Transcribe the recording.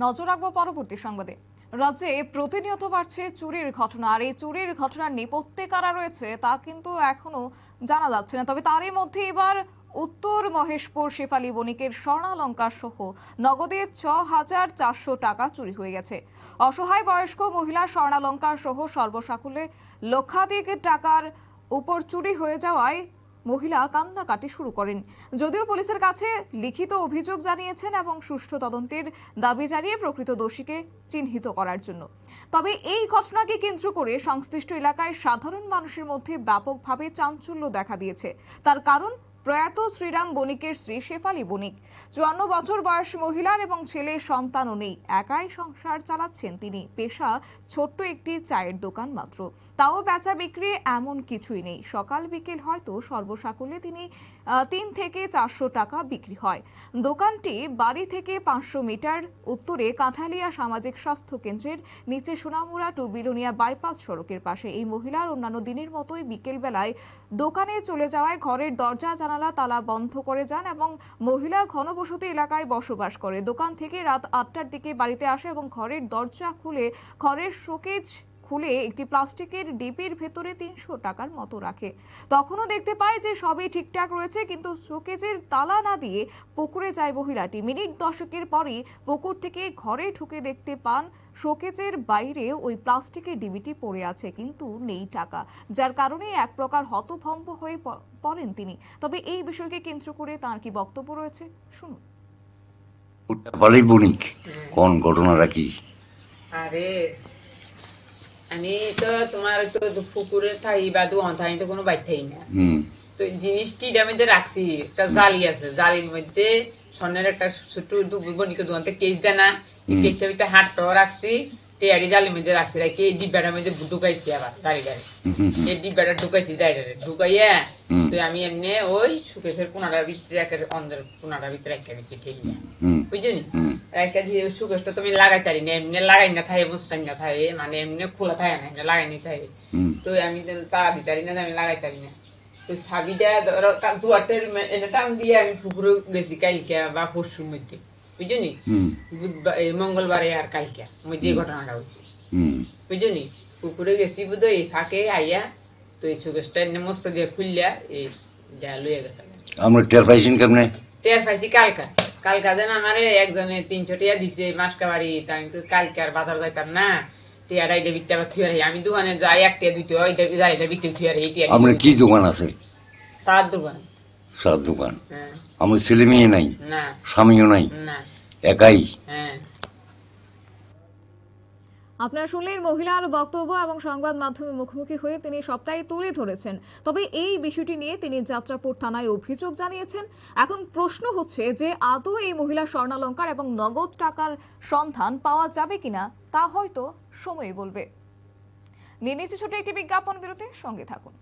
নজর রাখবো পরবর্তী সংবাদে। রাজ্যে প্রতিনিয়ত বাড়ছে চুরির ঘটনা, আর এই চুরির ঘটনার নেপথ্যে কারা রয়েছে তা কিন্তু এখনো জানা যাচ্ছে না। তবে তারই মধ্যে এবার উত্তর মহেশপুর শেফালী বণিকের স্বর্ণালংকার সহ নগদে ৬,৪০০ টাকা চুরি হয়ে গেছে। অসহায় বয়স্ক মহিলা স্বর্ণালংকার সহ সর্বসাকুল্যে লক্ষাধিক টাকার উপর চুরি হয়ে যাওয়ায় মহিলা কান্নাকাটি শুরু করেন। যদিও পুলিশের কাছে লিখিত অভিযোগ জানিয়েছেন এবং সুষ্ঠু তদন্তের দাবি জানিয়ে প্রকৃত দোষীকে চিহ্নিত করার জন্য। তবে এই ঘটনাকে কেন্দ্র করে সংশ্লিষ্ট এলাকায় সাধারণ মানুষের মধ্যে ব্যাপকভাবে চাঞ্চল্য দেখা দিয়েছে। তার কারণ প্রয়াত শ্রীরাম বণিকের স্ত্রী শেফালী বণিক। ৫৪ বছর বয়স মহিলার এবং ছেলের সন্তানও নেই, একাই সংসার চালাচ্ছেন তিনি। পেশা ছোট্ট একটি চায়ের দোকান মাত্র, তাও বেচা বিক্রি এমন কিছুই নেই। সকাল বিকেল হয়তো সর্বসাকুল্যে তিনি ৩ থেকে ৪০০ টাকা বিক্রি হয়। দোকানটি বাড়ি থেকে ৫০০ মিটার উত্তরে কাঁঠালিয়া সামাজিক স্বাস্থ্য কেন্দ্রের নিচে সোনামুড়া টু বিলোনিয়া বাইপাস সড়কের পাশে। এই মহিলার অন্যান্য দিনের মতোই বিকেল বেলায় দোকানে চলে যাওয়ায় ঘরের দরজা জানালা তালা বন্ধ করে যান এবং মহিলা ঘনবসতি এলাকায় বসবাস করে। দোকান থেকে রাত ৮টার দিকে বাড়িতে আসে এবং ঘরের দরজা খুলে ঘরের শোকেজ খুলে একটি প্লাস্টিকের ডিপির ভেতরে ৩০০ টাকার মতো রাখে। তখনও দেখতে পায় যে সবই ঠিকঠাক রয়েছে, কিন্তু শোকেজের তালা না দিয়ে পুকুরে যায় মহিলাটি। মিনিট ১০-এর পরই পুকুর থেকে ঘরে ঢুকে দেখতে পান শোকেজের বাইরে ওই প্লাস্টিকের ডিবিটি পড়ে আছে, কিন্তু নেই টাকা, যার কারণে এক প্রকার হতভম্ব হয়ে পড়েন তিনি। তবে এই বিষয়কে কেন্দ্র করে তার কি বক্তব্য রয়েছে শুনুন। শেফালী বণিক কোন ঘটনাটা কি? আরে আমি তো তোমার তো পুকুরে থাই বা দোকান থাই তো কোনো বাইর থাই না। তো জিনিসটি মধ্যে রাখছি, একটা জালি আছে, জালির মধ্যে স্বর্ণের একটা ছোট্ট বণিকের দোকান থেকে কেস দেয় না, কেসটার ভিতরে হাটটাও রাখছি, টেয়ারি জালির মধ্যে রাখছি, রাখি এই ডিব্বাটার মধ্যে ঢুকাইছি, আবার গাড়ি এই ডিব্বাটা ঢুকাইছি ঢুকাইয়া তো আমি এমনি ওই সুকেশের কোনাটার ভিতরে অন্ধের কোনাটার ভিতরে রেখে দিচ্ছি ঠেলিয়া, বুঝলি? রেখে দিয়ে সুকেশটা তো আমি লাগাই পারি না, এমনি লাগাই না থাকে, বুঝতাই না থাকে, মানে এমনি খোলা থাকে না, এমনি লাগাই নি থাকে। তো আমি তারা দিতে পারি না, আমি লাগাই পারি না। তো সাবিটা ধরো দুয়ারটার এনে টান দিয়ে আমি পুকুরে গেছি কালকে বা পরশুর মধ্যে, বুঝলি? মঙ্গলবারে আর কালকে মধ্যে এই ঘটনাটা হয়েছে, বুঝলি? পুকুরে গেছি বুধ এই ফাঁকে আইয়া তো এই সুকেশটা এনে মস্ত দিয়ে খুললিয়া এই যা লইয়া গেছে। আমরা টের পাইছেন কেমনে? টের পাইছি কালকা যেন আমার একজনে ৩০০ টাকা দিছে মাসকা বাড়ি, আমি তো কালকে আর বাজার যাইতাম না, টিয়াটা এটা বিকতে আবার থুয়ারি, আমি দোকানে যাই একটা দুটো এটা বিকতে থুয়ারি। আপনার কি দোকান আছে? সার দোকান। সার দোকান? আমার ছেলে মেয়ে নাই? না। স্বামীও নাই? না। একাই? হ্যাঁ। আপনারা শুনলেন মহিলার বক্তব্য এবং সংবাদ মাধ্যমে মুখোমুখি হয়ে তিনি সবটাই তুলে ধরেছেন। তবে এই বিষয়টি নিয়ে তিনি যাত্রাপুর থানায় অভিযোগ জানিয়েছেন। এখন প্রশ্ন হচ্ছে যে আদৌ এই মহিলা স্বর্ণালংকার এবং নগদ টাকার সন্ধান পাওয়া যাবে কিনা তা হয়তো সময় বলবে। নিয়ে নিচ্ছে ছোট একটি বিজ্ঞাপন বিরতি, সঙ্গে থাকুন।